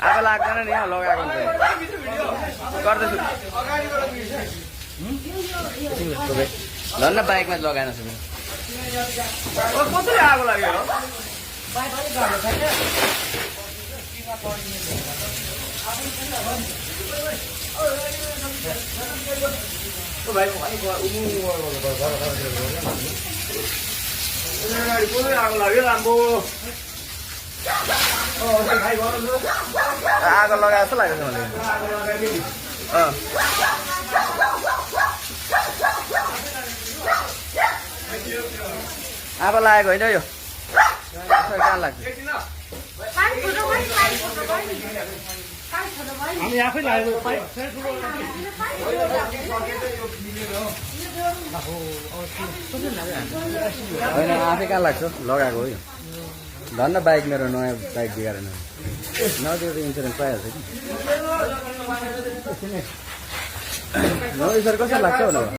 आगो लाग्दैन नि लगाएको गर्दैछु धन्न बाइकमा लगाएन सुन कसरी आगो लाग्यो आगो लाग्यो राम्रो आगो लगाए जस्तो लाग्यो मलाई आगो लागेको होइन यो कहाँ लाग्छ हामी आफै लागेको होइन आफै कहाँ लाग्छ लगाएको हो यो धन्न बाइक मेरो नयाँ बाइक बिगारेन नदियो त इन्सुरेन्स पाइहाल्छ कि नौ सर कसरी लाग्छ